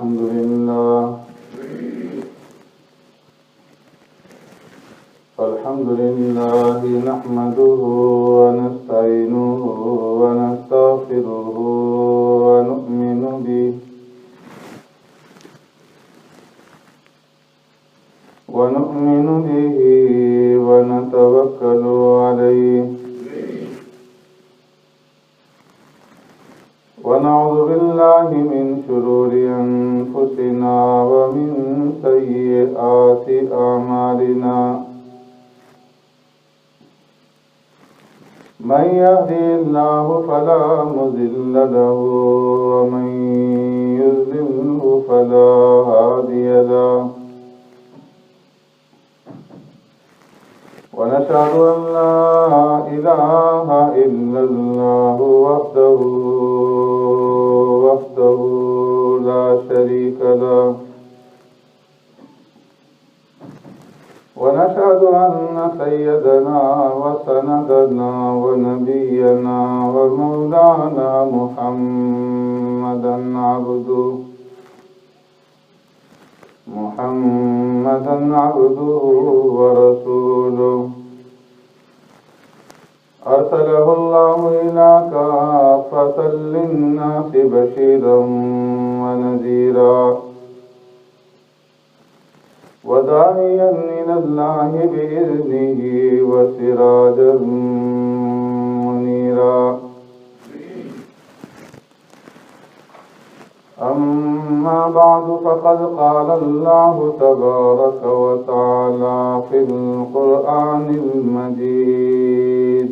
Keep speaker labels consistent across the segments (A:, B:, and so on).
A: الحمد لله نحمده ونستعينه ونستغفره ونؤمن به ونتوكل عليه ونعوذ بالله من شرور أنفسنا ومن سيئات أعمالنا من يهده الله فلا مضل له ومن يضلله فلا هادي له ونشهد أن لا إله إلا الله وحده لا شريك له ونشهد أن سيدنا وسندنا ونبينا ومولانا محمدا عبده ورسوله أرسله الله إلى كافة للناس بشيرا ونذيرا وداعيا إلى الله بإذنه وسراجا منيرا أما بعد فقد قال الله تبارك وتعالى في القرآن المجيد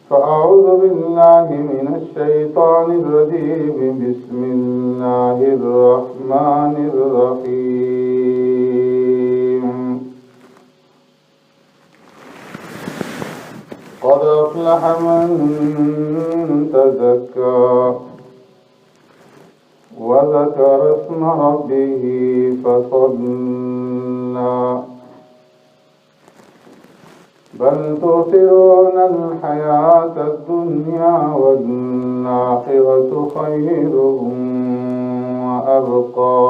A: فأعوذ بالله من الشيطان الرجيم بسم الله الرحمن الرحيم قد أفلح من تزكى وذكر اسم ربه فصلى بل تؤثرون الحياة الدنيا والآخرة خير وأبقى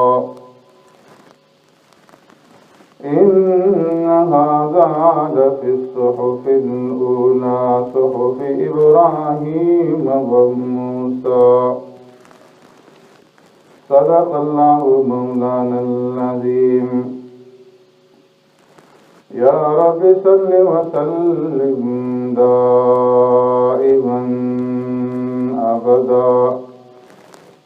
A: إن هذا لفي الصحف الأولى صحف إبراهيم وموسى صدق الله مولانا العظيم يا رب صل وسلم دائما أبدا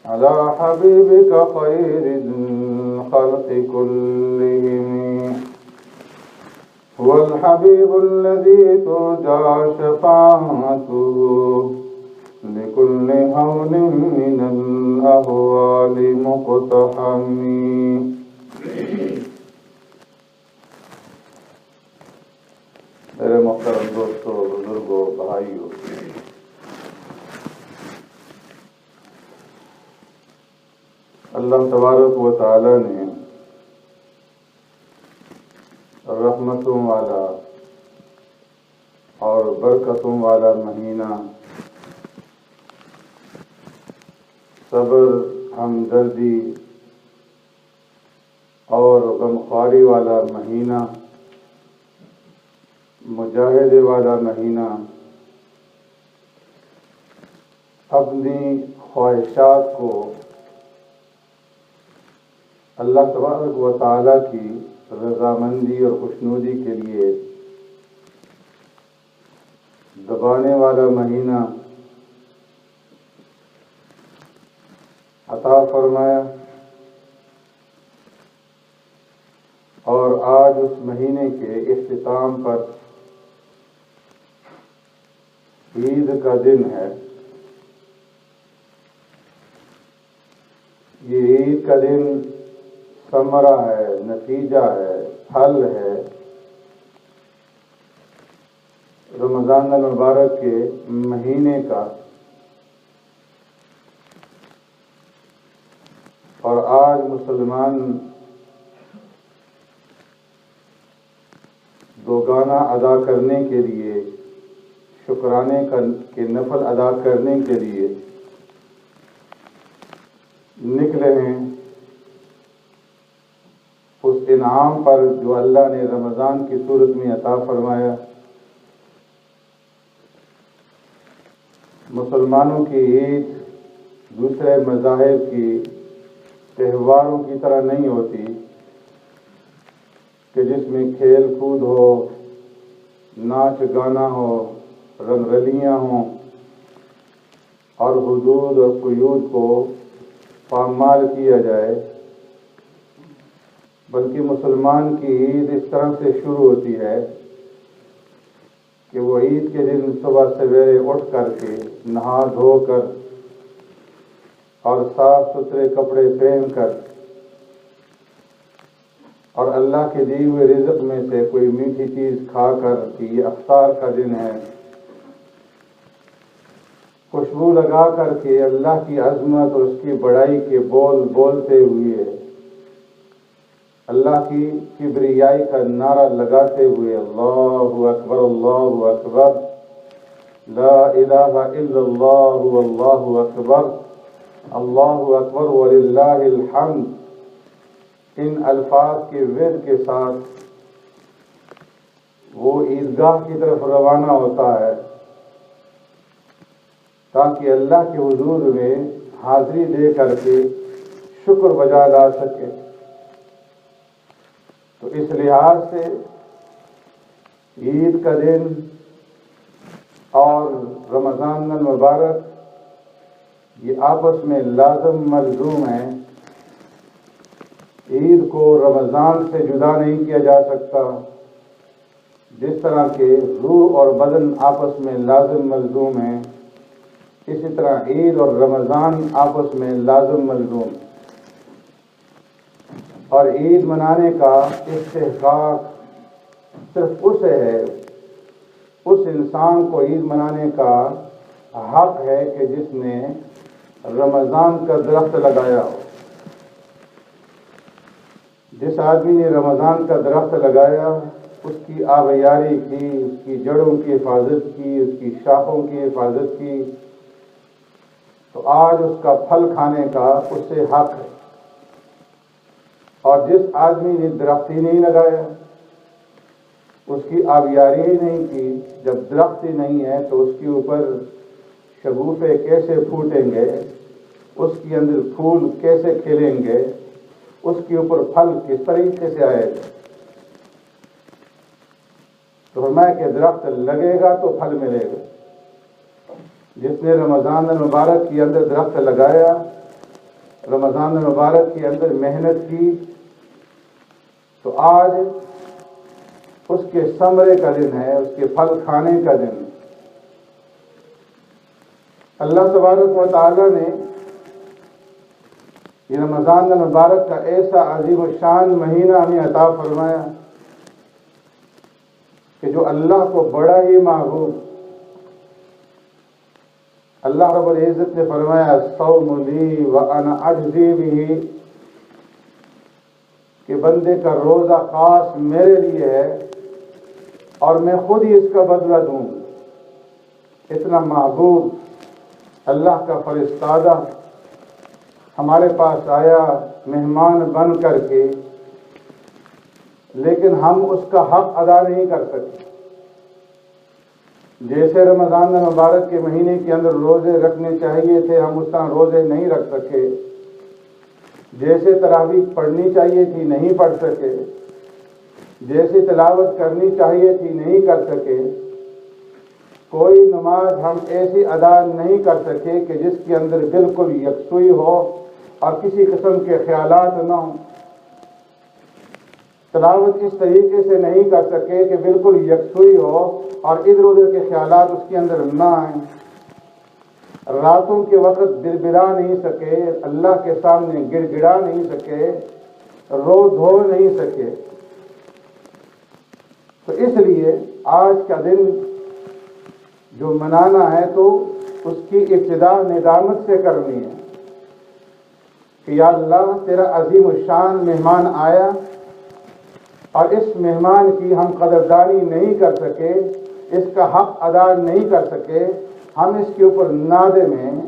A: على حبيبك خير الخلق كلهم هو الحبيب الذي ترجى شفاعته لكل هول من الأهوال مقتحم میرے محترم دوستو، بزرگوں، بھائیوں، اللہ تبارک و تعالی نے رحمتوں والا اور برکتوں والا مہینہ، صبر، ہمدردی اور غمخواری والا مہینہ، مجاہدے والا مہینہ، اپنی خواہشات کو اللہ تبارک و تعالیٰ کی رضامندی اور خوشنودی کے لیے دبانے والا مہینہ عطا فرمایا، اور آج اس مہینے کے اختتام پر عید کا دن ہے۔ یہ عید کا دن ثمرہ ہے، نتیجہ ہے، پھل ہے رمضان المبارک کے مہینے کا، اور آج مسلمان دوگانہ ادا کرنے کے لیے، شکرانے کے نفل ادا کرنے کے لیے انعام پر جو اللہ نے رمضان کی صورت میں عطا فرمایا۔ مسلمانوں کی عید دوسرے مذاہب کی تہواروں کی طرح نہیں ہوتی کہ جس میں کھیل کود ہو، ناچ گانا ہو، رنگ رلیاں ہوں اور حدود اور قیود کو پامال کیا جائے، بلکہ مسلمان کی عید اس طرح سے شروع ہوتی ہے کہ وہ عید کے دن صبح سویرے اٹھ کر کے نہا دھو کر اور صاف ستھرے کپڑے پہن کر اور اللہ کے دیے ہوئے رزق میں سے کوئی میٹھی چیز کھا کر کہ یہ افطار کا دن ہے، خوشبو لگا کر کے اللہ کی عظمت اور اس کی بڑائی کے بول بولتے ہوئے، اللہ کی کبریائی کا نعرہ لگاتے ہوئے اللہ اکبر اللہ اکبر لا الہ الا اللہ واللہ اکبر اللہ اکبر وللہ الحمد، ان الفاظ کے ورد کے ساتھ وہ عیدگاہ کی طرف روانہ ہوتا ہے تاکہ اللہ کے حضور میں حاضری دے کر کے شکر بجا لا سکے۔ تو اس لحاظ سے عید کا دن اور رمضان المبارک یہ آپس میں لازم ملزوم ہیں۔ عید کو رمضان سے جدا نہیں کیا جا سکتا، جس طرح کہ روح اور بدن آپس میں لازم ملزوم ہیں، اسی طرح عید اور رمضان آپس میں لازم ملزوم ہیں۔ اور عید منانے کا استحقاق صرف اسے ہے، اس انسان کو عید منانے کا حق ہے کہ جس نے رمضان کا درخت لگایا ہو۔ جس آدمی نے رمضان کا درخت لگایا، اس کی آبیاری کی، اس کی جڑوں کی حفاظت کی، اس کی شاخوں کی حفاظت کی، تو آج اس کا پھل کھانے کا اس سے حق ہے۔ اور جس آدمی نے درخت ہی نہیں لگایا، اس کی آبیاری ہی نہیں کی، جب درخت ہی نہیں ہے تو اس کے اوپر شگوفے کیسے پھوٹیں گے، اس کے اندر پھول کیسے کھلیں گے، اس کے اوپر پھل کس طریقے سے آئے گا؟ تو فرمایا کہ درخت لگے گا تو پھل ملے گا۔ جس نے رمضان المبارک کے اندر درخت لگایا، رمضان المبارک کے اندر محنت کی، تو آج اس کے ثمرے کا دن ہے، اس کے پھل کھانے کا دن ہے۔ اللہ تبارک و تعالی نے یہ رمضان المبارک کا ایسا عظیم الشان مہینہ ہمیں عطا فرمایا کہ جو اللہ کو بڑا ہی محبوب، اللہ رب العزت نے فرمایا الصوم لی وانا اجزی بہ، کہ بندے کا روزہ خاص میرے لیے ہے اور میں خود ہی اس کا بدلہ دوں۔ اتنا محبوب اللہ کا فرستادہ ہمارے پاس آیا مہمان بن کر کے، لیکن ہم اس کا حق ادا نہیں کر سکے۔ جیسے رمضان المبارک کے مہینے کے اندر روزے رکھنے چاہیے تھے، ہم اس طرح روزے نہیں رکھ سکے۔ جیسے تراویح پڑھنی چاہیے تھی نہیں پڑھ سکے، جیسے تلاوت کرنی چاہیے تھی نہیں کر سکے۔ کوئی نماز ہم ایسی ادا نہیں کر سکے کہ جس کے اندر بالکل یکسوئی ہو اور کسی قسم کے خیالات نہ ہوں۔ تلاوت اس طریقے سے نہیں کر سکے کہ بالکل یکسوئی ہو اور ادھر ادھر کے خیالات اس کے اندر نہ آئیں۔ راتوں کے وقت بلبلا نہیں سکے، اللہ کے سامنے گڑ گڑا نہیں سکے، رو دھو نہیں سکے۔ تو اس لیے آج کا دن جو منانا ہے تو اس کی ابتدا ندامت سے کرنی ہے کہ یا اللہ تیرا عظیم الشان مہمان آیا اور اس مہمان کی ہم قدردانی نہیں کر سکے، اس کا حق ادا نہیں کر سکے، ہم اس کے اوپر نادم ہیں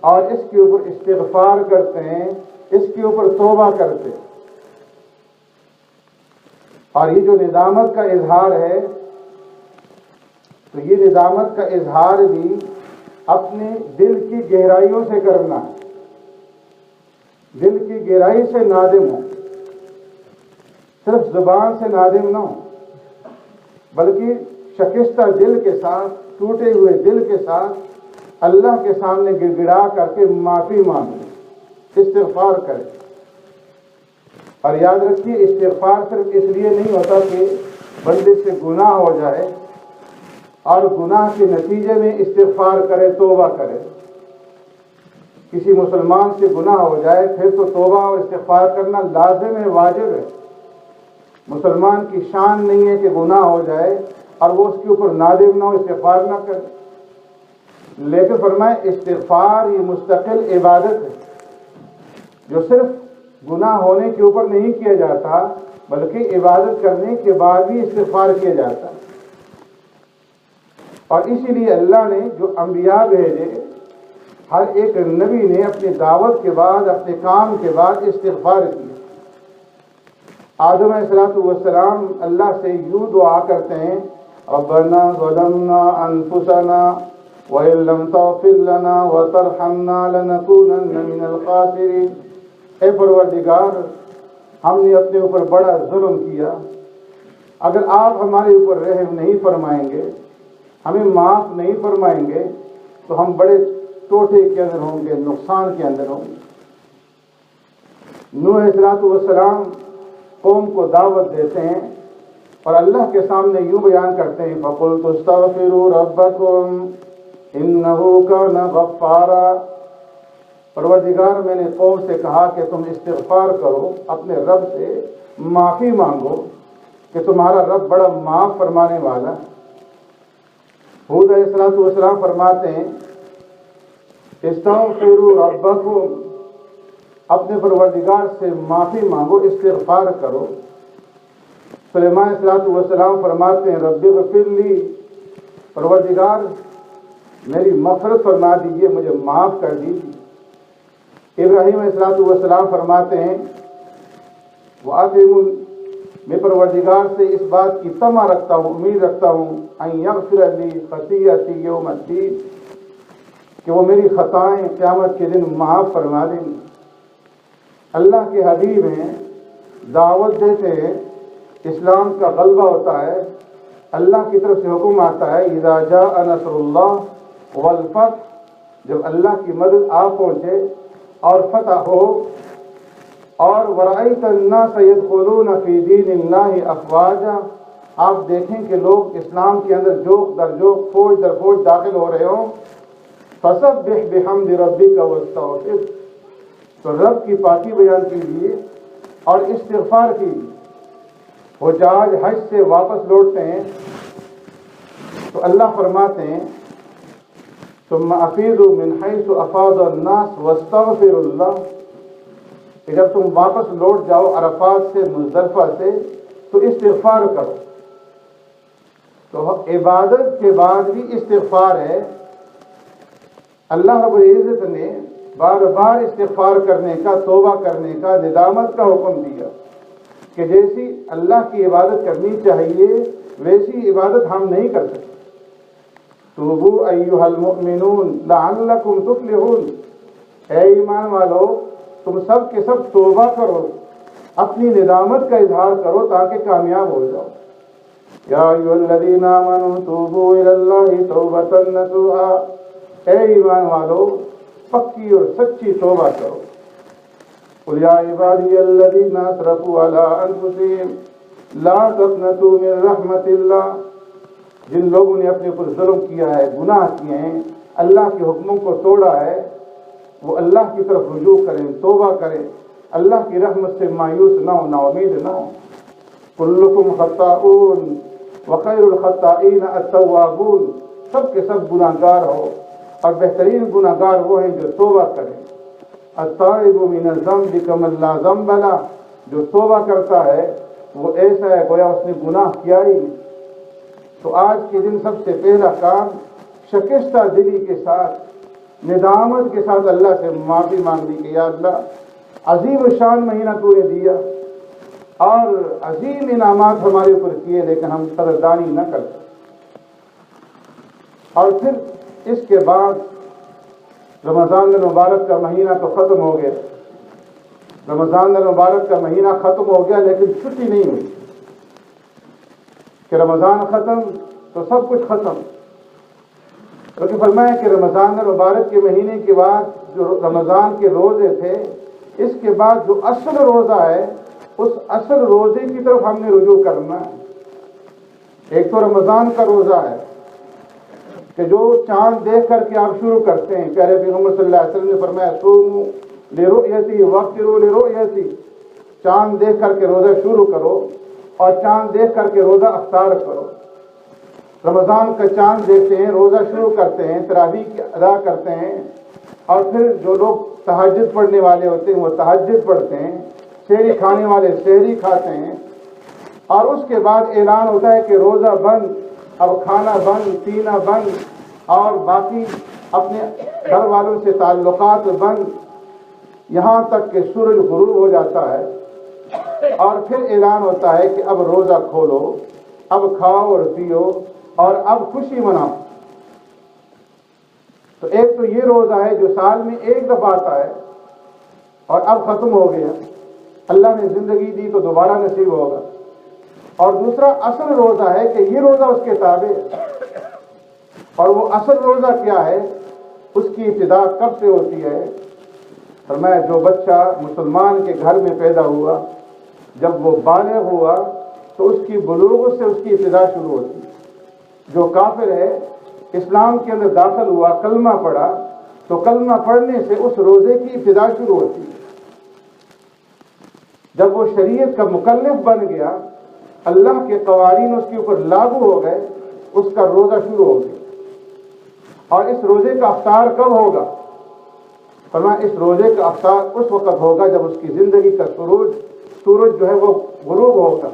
A: اور اس کے اوپر استغفار کرتے ہیں، اس کے اوپر توبہ کرتے ہیں۔ اور یہ جو ندامت کا اظہار ہے تو یہ ندامت کا اظہار بھی اپنے دل کی گہرائیوں سے کرنا ہے، دل کی گہرائی سے نادم ہو، صرف زبان سے نادم نہ ہو، بلکہ شکستہ دل کے ساتھ، ٹوٹے ہوئے دل کے ساتھ اللہ کے سامنے گڑ گڑا کر کے معافی مانگے، استغفار کرے۔ اور یاد رکھیے استغفار صرف اس لیے نہیں ہوتا کہ بندے سے گناہ ہو جائے اور گناہ کے نتیجے میں استغفار کرے، توبہ کرے۔ کسی مسلمان سے گناہ ہو جائے پھر تو توبہ اور استغفار کرنا لازم ہے، واجب ہے۔ مسلمان کی شان نہیں ہے کہ گناہ ہو جائے اور وہ اس کے اوپر نادم نہ ہو، استغفار نہ کرے۔ لیکن فرمائے استغفار یہ مستقل عبادت ہے جو صرف گناہ ہونے کے اوپر نہیں کیا جاتا بلکہ عبادت کرنے کے بعد بھی استغفار کیا جاتا ہے۔ اور اسی لیے اللہ نے جو انبیاء بھیجے، ہر ایک نبی نے اپنی دعوت کے بعد، اپنے کام کے بعد استغفار کیا۔ آدم علیہ السلام اللہ سے یوں دعا کرتے ہیں، ربنا ظلمنا انفسنا وَإِن لَّمْ تَغْفِرْ لَنَا وَتَرْحَمْنَا لَنَكُونَنَّ مِنَ الْخَاسِرِينَ۔ اے پروردگار، ہم نے اپنے اوپر بڑا ظلم کیا، اگر آپ ہمارے اوپر رحم نہیں فرمائیں گے، ہمیں معاف نہیں فرمائیں گے تو ہم بڑے ٹوٹے کے اندر ہوں گے، نقصان کے اندر ہوں گے۔ نوح علیہ السلام قوم کو دعوت دیتے ہیں اور اللہ کے سامنے یوں بیان کرتے ہیں، فَقُلْتُ اسْتَغْفِرُوا رَبَّكُمْ إِنَّهُ كَانَ غَفَّارًا۔ پروردگار، میں نے قوم سے کہا کہ تم استغفار کرو، اپنے رب سے معافی مانگو کہ تمہارا رب بڑا معاف فرمانے والا۔ ہود علیہ السلام فرماتے ہیں، استغفروا ربکم، اپنے پروردگار سے معافی مانگو، استغفار کرو۔ سلیمان علیہ السلام فرماتے ہیں، رب اغفر لی، پروردگار میری مغفرت فرما دیجئے، مجھے معاف کر دیجئے۔ ابراہیم علیہ السلام فرماتے ہیں، میں پروردگار سے اس بات کی تمنا رکھتا ہوں، امید رکھتا ہوں، ان یغفر لی خطیئتی یوم الدین، کہ وہ میری خطائیں قیامت کے دن معاف فرما دیں گے۔ اللہ کے حبیب ہیں، دعوت دیتے ہیں، اسلام کا غلبہ ہوتا ہے، اللہ کی طرف سے حکم آتا ہے، اذا جاء نصر اللہ والفتح، جب اللہ کی مدد آ پہنچے اور فتح ہو، اور ورأیت الناس يدخلون فی دین اللہ افواجا، آپ دیکھیں کہ لوگ اسلام کے اندر جوک در جوک، فوج در فوج داخل ہو رہے ہوں، فسبح بحمد ربک واستغفر، تو رب کی پاکی بیان کیجیے اور استغفار کیجیے۔ حجاج حج سے واپس لوٹتے ہیں تو اللہ فرماتے ہیں، ثم افیضوا من حیث افاض الناس واستغفروا اللہ، کہ جب تم واپس لوٹ جاؤ عرفات سے، مزدلفہ سے، تو استغفار کرو۔ تو عبادت کے بعد بھی استغفار ہے۔ اللہ رب العزت نے بار بار استغفار کرنے کا، توبہ کرنے کا، ندامت کا حکم دیا کہ جیسی اللہ کی عبادت کرنی چاہیے ویسی عبادت ہم نہیں کر سکتے۔ توبوا ایھا المؤمنون لعلکم تفلحون، اے ایمان والو تم سب کے سب توبہ کرو، اپنی ندامت کا اظہار کرو تاکہ کامیاب ہو جاؤ۔ یا ایھا الذین آمنوا توبوا الی اللہ توبۃ نصوحا، اے ایمان والو پکی اور سچی توبہ کرو۔ قل یا عبادی الذین اسرفوا علی انفسہم لا تقنطوا من رحمت اللہ، جن لوگوں نے اپنے اوپر ظلم کیا ہے، گناہ کیے ہیں، اللہ کے حکموں کو توڑا ہے، وہ اللہ کی طرف رجوع کریں، توبہ کریں، اللہ کی رحمت سے مایوس نہ ہو، نا امید نہ ہو۔ کلکم خطاؤون وخیر الخطائین التوابون، سب کے سب گناہ گار ہو اور بہترین گناہ گار وہ ہیں جو توبہ کریں۔ التائب من الذنب کمن لا ذنب لہ، جو توبہ کرتا ہے وہ ایسا ہے گویا اس نے گناہ کیا ہی نہیں۔ تو آج کے دن سب سے پہلا کام شکستہ دلی کے ساتھ، ندامت کے ساتھ اللہ سے معافی مانگی کہ یا اللہ عظیم شان مہینہ تو نے دیا، اور عظیم انعامات ہمارے اوپر کیے، لیکن ہم قدردانی نہ کرتے۔ اور پھر اس کے بعد رمضان المبارک کا مہینہ تو ختم ہو گیا، رمضان المبارک کا مہینہ ختم ہو گیا، لیکن چھٹی نہیں ہوئی کہ رمضان ختم تو سب کچھ ختم۔ کیونکہ فرمایا کہ رمضان المبارک کے مہینے کے بعد جو رمضان کے روزے تھے، اس کے بعد جو اصل روزہ ہے، اس اصل روزے کی طرف ہم نے رجوع کرنا ہے۔ ایک تو رمضان کا روزہ ہے کہ جو چاند دیکھ کر کے آپ شروع کرتے ہیں، پیارے پیغمبر صلی اللہ علیہ وسلم نے فرمایا صوموا لرؤیتی وافطروا لرؤیتی، چاند دیکھ کر کے روزہ شروع کرو اور چاند دیکھ کر کے روزہ افطار کرو۔ رمضان کا چاند دیکھتے ہیں، روزہ شروع کرتے ہیں، تراویح ادا کرتے ہیں، اور پھر جو لوگ تہجد پڑھنے والے ہوتے ہیں وہ تہجد پڑھتے ہیں، سحری کھانے والے سحری کھاتے ہیں، اور اس کے بعد اعلان ہوتا ہے کہ روزہ بند، اب کھانا بند، پینا بند، اور باقی اپنے گھر والوں سے تعلقات بند، یہاں تک کہ سورج غروب ہو جاتا ہے، اور پھر اعلان ہوتا ہے کہ اب روزہ کھولو، اب کھاؤ اور پیو اور اب خوشی مناؤ۔ تو ایک تو یہ روزہ ہے جو سال میں ایک دفعہ آتا ہے اور اب ختم ہو گیا، اللہ نے زندگی دی تو دوبارہ نصیب ہوگا۔ اور دوسرا اصل روزہ ہے کہ یہ روزہ اس کے تابع ہے، اور وہ اصل روزہ کیا ہے، اس کی ابتدا کب سے ہوتی ہے؟ فرمایا جو بچہ مسلمان کے گھر میں پیدا ہوا، جب وہ بالغ ہوا تو اس کی بلوغ سے اس کی ابتدا شروع ہوتی ہے۔ جو کافر ہے، اسلام کے اندر داخل ہوا، کلمہ پڑھا، تو کلمہ پڑھنے سے اس روزے کی ابتدا شروع ہوتی ہے۔ جب وہ شریعت کا مکلف بن گیا، اللہ کے قوانین اس کے اوپر لاگو ہو گئے، اس کا روزہ شروع ہو گیا۔ اور اس روزے کا افطار کب ہوگا؟ فرمایا اس روزے کا افطار اس وقت ہوگا جب اس کی زندگی کا سورج جو ہے وہ غروب ہوگا،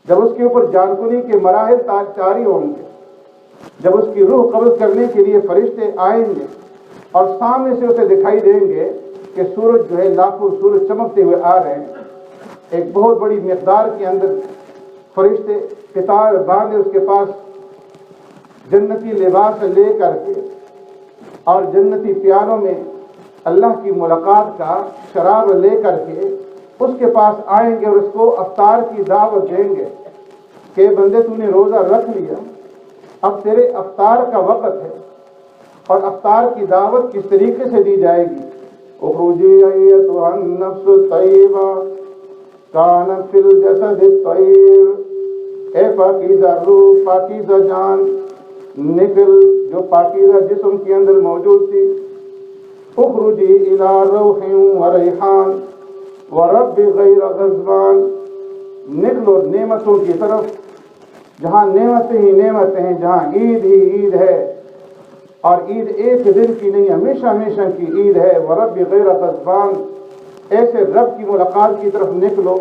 A: جب اس کے اوپر جانکنی کے مراحل جاری ہوں گے، جب اس کی روح قبض کرنے کے لیے فرشتے آئیں گے اور سامنے سے اسے دکھائی دیں گے کہ سورج جو ہے لاکھوں سورج چمکتے ہوئے آ رہے ہیں، ایک بہت بڑی مقدار کے اندر فرشتے قطار باندھے اس کے پاس جنتی لباس لے کر کے اور جنتی پیالوں میں اللہ کی ملاقات کا شراب لے کر کے اس کے پاس آئیں گے اور اس کو افطار کی دعوت دیں گے کہ بندے تو نے روزہ رکھ لیا، اب تیرے افطار کا وقت ہے۔ اور افطار کی دعوت کس طریقے سے دی جائے گی؟ اخرجی ایتھا النفس الطیبہ کانت فی الجسد الطیب، اے پاکیزہ روح، پاکیزہ جان نکل جو پاکیزہ جسم کے اندر موجود تھی۔ اخرجی الی روح و ریحان ورب غیر غضبان، نکلو نعمتوں کی طرف، جہاں نعمتیں ہی نعمتیں ہیں، جہاں عید ہی عید ہے، اور عید ایک دن کی نہیں، ہمیشہ ہمیشہ کی عید ہے۔ ورب غیر غضبان، ایسے رب کی ملاقات کی طرف نکلو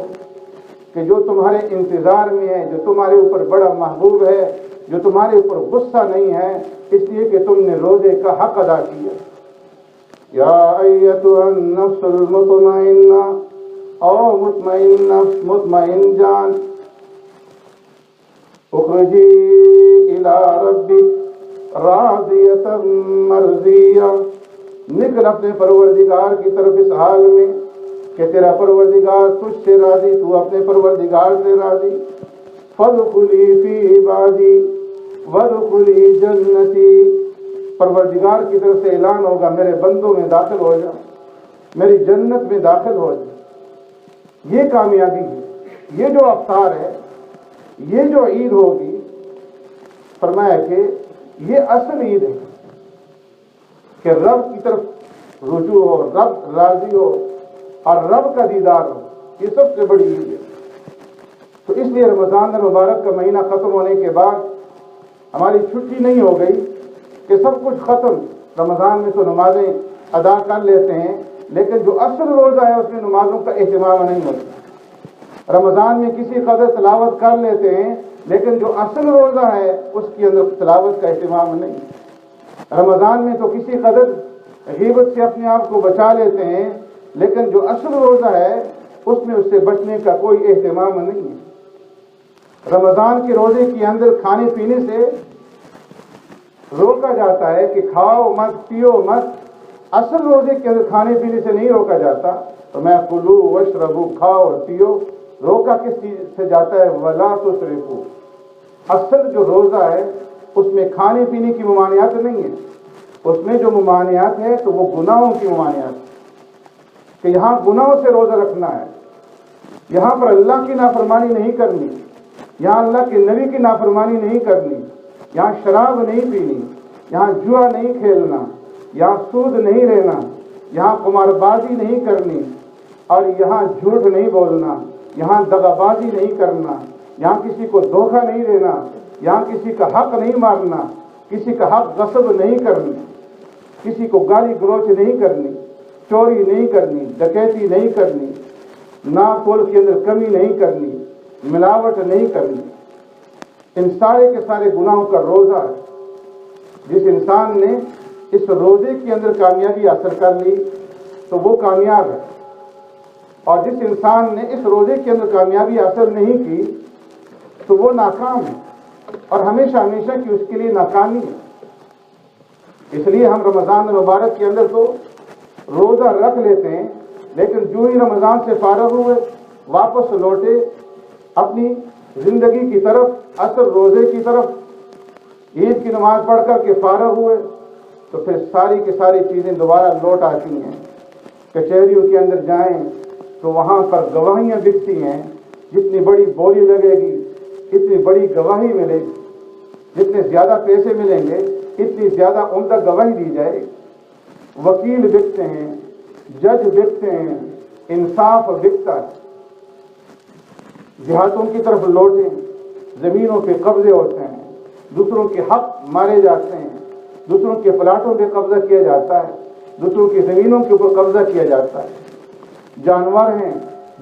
A: کہ جو تمہارے انتظار میں ہے، جو تمہارے اوپر بڑا محبوب ہے، جو تمہارے اوپر غصہ نہیں ہے، اس لیے کہ تم نے روزے کا حق ادا کیا۔ یا ایتھا النفس المطمئنہ، او مطمئن نفس، مطمئن جان، اخرجی الی ربک راضیۃ مرضیہ، نکل اپنے پروردگار کی طرف اس حال میں کہ تیرا پروردگار تجھ سے راضی، تو اپنے پروردگار سے راضی۔ فادخلی فی عبادی وادخلی جنتی، پروردگار کی طرف سے اعلان ہوگا میرے بندوں میں داخل ہو جا، میری جنت میں داخل ہو جا۔ یہ کامیابی ہے، یہ جو افطار ہے، یہ جو عید ہوگی، فرمایا کہ یہ اصل عید ہے کہ رب کی طرف رجوع ہو، رب راضی ہو اور رب کا دیدار ہو، یہ سب سے بڑی عید ہے۔ تو اس لیے رمضان المبارک کا مہینہ ختم ہونے کے بعد ہماری چھٹی نہیں ہو گئی کہ سب کچھ ختم، رمضان میں تو نمازیں ادا کر لیتے ہیں، لیکن جو اصل روزہ ہے اس میں نمازوں کا اہتمام نہیں ہوتا۔ رمضان میں کسی قدر تلاوت کر لیتے ہیں، لیکن جو اصل روزہ ہے اس کے اندر تلاوت کا اہتمام نہیں۔ رمضان میں تو کسی قدر غیبت سے اپنے آپ کو بچا لیتے ہیں، لیکن جو اصل روزہ ہے اس میں اس سے بچنے کا کوئی اہتمام نہیں ہے۔ رمضان کے روزے کے اندر کھانے پینے سے روکا جاتا ہے کہ کھاؤ مت پیو مت، اصل روزے کے اندر کھانے پینے سے نہیں روکا جاتا۔ تو میں کلو وشربو، کھاؤ اور پیو، روکا کس چیز سے جاتا ہے؟ ولا تسرفو۔ اصل جو روزہ ہے اس میں کھانے پینے کی ممانعت نہیں ہے، اس میں جو ممانعت ہے تو وہ گناہوں کی ممانعت ہے کہ یہاں گناہوں سے روزہ رکھنا ہے، یہاں پر اللہ کی نافرمانی نہیں کرنی، یہاں اللہ کے نبی کی نافرمانی نہیں کرنی، یہاں شراب نہیں پینی، یہاں جوا نہیں کھیلنا، یہاں سود نہیں لینا، یہاں قمار بازی نہیں کرنی، اور یہاں جھوٹ نہیں بولنا، یہاں دغا بازی نہیں کرنا، یہاں کسی کو دھوکہ نہیں دینا، یہاں کسی کا حق نہیں مارنا، کسی کا حق غصب نہیں کرنی، کسی کو گالی گلوچ نہیں کرنی، چوری نہیں کرنی، ڈکیتی نہیں کرنی، ناپول کے اندر کمی نہیں کرنی، ملاوٹ نہیں کرنی۔ ان سارے کے سارے گناہوں کا روزہ ہے۔ جس انسان نے اس روزے کے اندر کامیابی حاصل کر لی تو وہ کامیاب ہے، اور جس انسان نے اس روزے کے اندر کامیابی حاصل نہیں کی تو وہ ناکام ہے، اور ہمیشہ ہمیشہ کی اس کے لیے ناکامی ہے۔ اس لیے ہم رمضان المبارک کے اندر تو روزہ رکھ لیتے ہیں، لیکن جو ہی رمضان سے فارغ ہوئے واپس لوٹے اپنی زندگی کی طرف، اصل روزے کی طرف، عید کی نماز پڑھ کر کے فارغ ہوئے تو پھر ساری کی ساری چیزیں دوبارہ لوٹ آتی ہیں۔ کچہریوں کے اندر جائیں تو وہاں پر گواہیاں بکتی ہیں، جتنی بڑی بولی لگے گی اتنی بڑی گواہی ملے گی، جتنے زیادہ پیسے ملیں گے اتنی زیادہ عمدہ گواہی دی جائے گی۔ وکیل بکتے ہیں، جج بکتے ہیں، انصاف بکتا ہے۔ دیہاتوں کی طرف لوٹیں، زمینوں پہ قبضے ہوتے ہیں، دوسروں کے حق مارے جاتے ہیں، دوسروں کے پلاٹوں پہ قبضہ کیا جاتا ہے، دوسروں کی زمینوں کے اوپر قبضہ کیا جاتا ہے۔ جانور ہیں،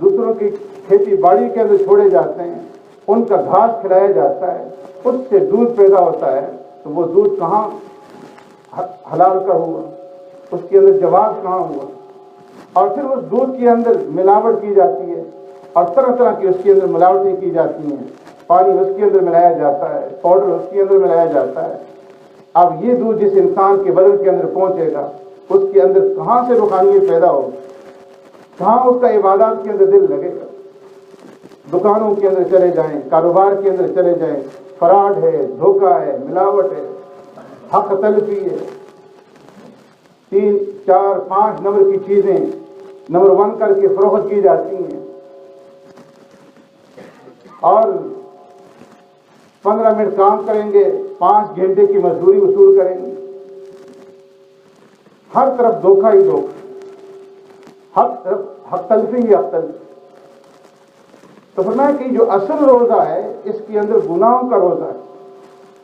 A: دوسروں کی کھیتی باڑی کے اندر چھوڑے جاتے ہیں، ان کا گھاس کھلایا جاتا ہے، اس سے دودھ پیدا ہوتا ہے، تو وہ دودھ کہاں حلال کا ہوا؟ اس کے اندر جواز کہاں ہوا؟ اور پھر اس دودھ کے اندر ملاوٹ کی جاتی ہے، اور طرح طرح کی اس کے اندر ملاوٹیں کی جاتی ہیں، پانی اس کے اندر ملایا جاتا ہے، پاؤڈر اس کے اندر ملایا جاتا ہے۔ اب یہ دودھ جس انسان کے بدن کے اندر پہنچے گا اس کے اندر کہاں سے روحانیت پیدا ہوگی؟ کہاں اس کا عبادات کے اندر دل لگے گا؟ دکانوں کے اندر چلے جائیں، کاروبار کے اندر چلے جائیں، فراڈ ہے، دھوکہ ہے، ملاوٹ ہے، حق تلفی ہے، 3، 4، 5 نمبر کی چیزیں نمبر 1 کر کے فروخت کی جاتی ہیں، اور 15 منٹ کام کریں گے 5 گھنٹے کی مزدوری وصول کریں گے۔ ہر طرف دھوکہ ہی دھوکہ، حق تلفی ہی حق تلفی۔ تو فرمایا کہ جو اصل روزہ ہے اس کے اندر گناہوں کا روزہ ہے،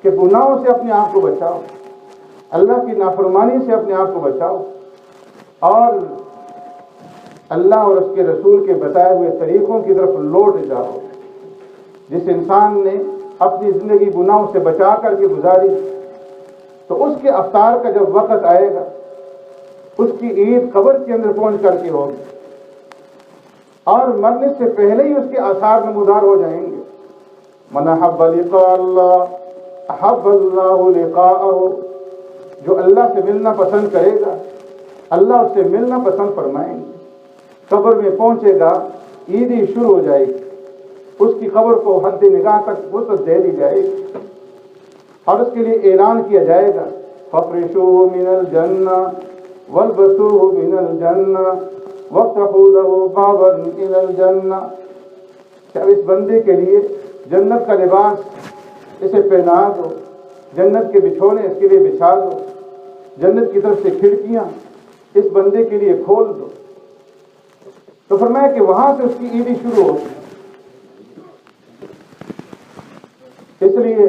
A: کہ گناہوں سے اپنے آپ کو بچاؤ، اللہ کی نافرمانی سے اپنے آپ کو بچاؤ، اور اللہ اور اس کے رسول کے بتائے ہوئے طریقوں کی طرف لوٹ جاؤ۔ جس انسان نے اپنی زندگی گناہوں سے بچا کر کے گزاری تو اس کے افطار کا جب وقت آئے گا اس کی عید قبر کے اندر پہنچ کر کے ہوگی، اور مرنے سے پہلے ہی اس کے آثار نمودار ہو جائیں گے۔ من احب لقاء اللہ احب اللہ لقاءہ، جو اللہ سے ملنا پسند کرے گا اللہ اس سے ملنا پسند فرمائیں گے۔ قبر میں پہنچے گا، عیدی شروع ہو جائے گی، اس کی قبر کو حد نگاہ تک وسعت دے دی جائے گی، اور اس کے لیے اعلان کیا جائے گا فَافْرِشُوهُ مِنَ الْجَنَّةِ وَالْبَسُوهُ مِنَ الْجَنَّةِ وَافْتَحُوا لَهُ بَابًا إِلَى الْجَنَّةِ، کہ اب اس بندے کے لیے جنت کا لباس اسے پہنا دو، جنت کے بچھونے اس کے لیے بچھا دو، جنت کی طرف سے کھڑکیاں اس بندے کے لیے کھول دو۔ تو فرمایا کہ وہاں سے اس کی عیدی شروع ہوگی۔ اس لیے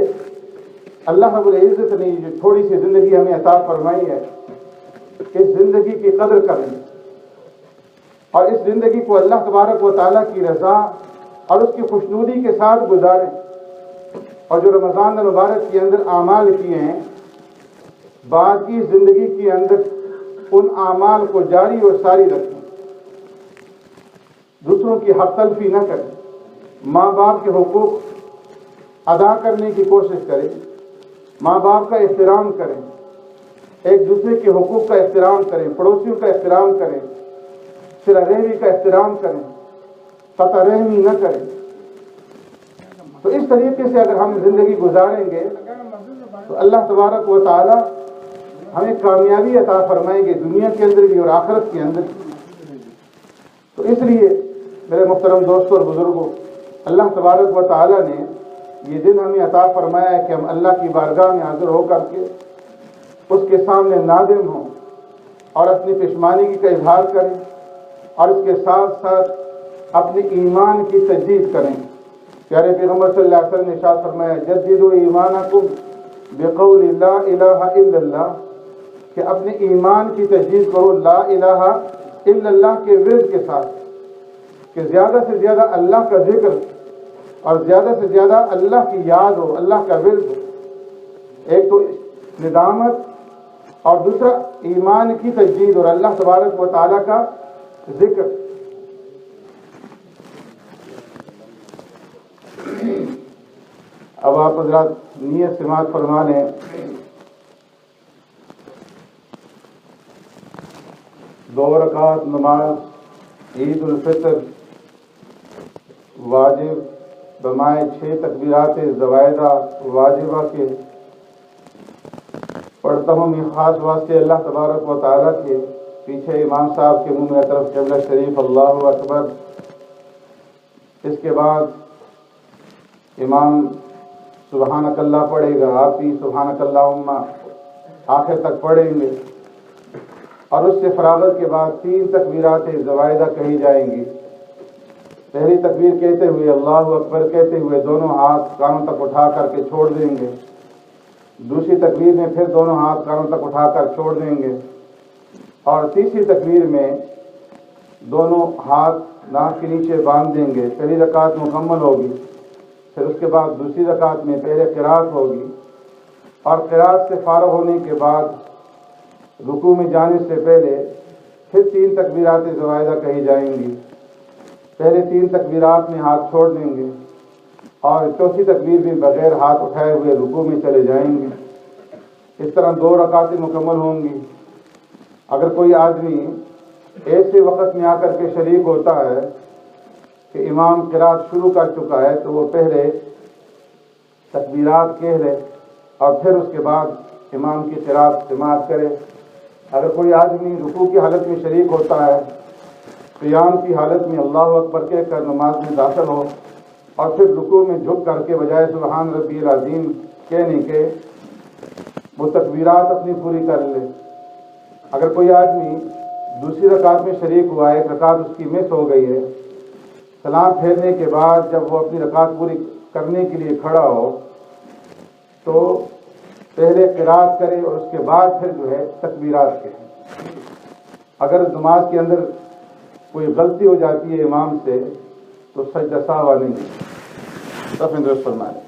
A: اللہ رب العزت نے جو تھوڑی سی زندگی ہمیں عطا فرمائی ہے، اس زندگی کی قدر کریں، اور اس زندگی کو اللہ تبارک و تعالیٰ کی رضا اور اس کی خوشنودی کے ساتھ گزاریں، اور جو رمضان المبارک کے اندر اعمال کیے ہیں بعد کی زندگی کے اندر ان اعمال کو جاری اور ساری رکھیں، دوسروں دوسروں کی حق تلفی نہ کریں، ماں باپ کے حقوق ادا کرنے کی کوشش کریں، ماں باپ کا احترام کریں، ایک دوسرے کے حقوق کا احترام کریں، پڑوسیوں کا احترام کریں، صلہ رحمی کا احترام کریں، قطع رحمی نہ کریں۔ تو اس طریقے سے اگر ہم زندگی گزاریں گے تو اللہ تبارک و تعالی ہمیں کامیابی عطا فرمائیں گے، دنیا کے اندر بھی اور آخرت کے اندر بھی۔ تو اس لیے میرے محترم دوستوں اور بزرگوں، اللہ تبارک و تعالی نے یہ دن ہمیں عطا فرمایا ہے کہ ہم اللہ کی بارگاہ میں حاضر ہو کر کے اس کے سامنے نادم ہوں اور اپنی پشیمانی کا اظہار کریں، اور اس کے ساتھ ساتھ اپنے ایمان کی تجدید کریں۔ پیارے پیغمبر صلی اللہ علیہ وسلم نے ارشاد فرمایا، جددوا ایمانکم بقول لا الہ الا اللہ، کہ اپنے ایمان کی تجدید کرو لا الہ الا اللہ کے ورد کے ساتھ، کہ زیادہ سے زیادہ اللہ کا ذکر اور زیادہ سے زیادہ اللہ کی یاد ہو، اللہ کا ورد ہو۔ ایک تو ندامت اور دوسرا ایمان کی تجدید اور اللہ تبارک و تعالیٰ کا ذکر۔ اب آپ حضرات نیت سماعت فرما لیں۔ دو رکعت نماز عید الفطر واجب بمائے 6 تکبیرات زوائدہ واجبہ کے پڑھتا ہوں میں خاص واسطے اللہ تبارک و تعالیٰ کے۔ پیچھے امام صاحب کے منہ میں طرف قبلہ شریف اللہ اکبر۔ اس کے بعد امام سبحانک اللہ پڑھے گا، آپ بھی سبحانک اللہم آخر تک پڑھیں گے، اور اس سے فراغت کے بعد 3 تکبیرات زوائدہ کہی جائیں گی۔ پہلی تکبیر کہتے ہوئے اللہ اکبر کہتے ہوئے دونوں ہاتھ کانوں تک اٹھا کر کے چھوڑ دیں گے، دوسری تکبیر میں پھر دونوں ہاتھ کانوں تک اٹھا کر چھوڑ دیں گے، اور تیسری تکبیر میں دونوں ہاتھ ناک کے نیچے باندھ دیں گے۔ پہلی رکعت مکمل ہوگی، پھر اس کے بعد دوسری رکعت میں پہلے قرات ہوگی، اور قرات سے فارغ ہونے کے بعد رکوع میں جانے سے پہلے پھر 3 تکبیرات زوائدہ کہی جائیں گی۔ پہلے 3 تکبیرات میں ہاتھ چھوڑ دیں گے، اور چوتھی تکبیر بھی بغیر ہاتھ اٹھائے ہوئے رکوع میں چلے جائیں گے۔ اس طرح 2 رکعتیں مکمل ہوں گی۔ اگر کوئی آدمی ایسے وقت میں آ کر کے شریک ہوتا ہے کہ امام قرات شروع کر چکا ہے تو وہ پہلے تکبیرات کہہ لے اور پھر اس کے بعد امام کی قرات سماعت کرے۔ اگر کوئی آدمی رکوع کی حالت میں شریک ہوتا ہے، قیام کی حالت میں اللہ اکبر کہہ کر نماز میں داخل ہو، اور پھر رکوع میں جھک کر کے بجائے سبحان ربی العظیم کہنے کے وہ تکبیرات اپنی پوری کر لے۔ اگر کوئی آدمی دوسری رکعت میں شریک ہوا ہے، ایک رکعت اس کی مس ہو گئی ہے، سلام پھیرنے کے بعد جب وہ اپنی رکعت پوری کرنے کے لیے کھڑا ہو تو پہلے قرات کرے اور اس کے بعد پھر جو ہے تکبیرات کہے۔ اگر نماز کے اندر کوئی غلطی ہو جاتی ہے امام سے تو سجدہ سہوا نہیں، درست فرمائیں۔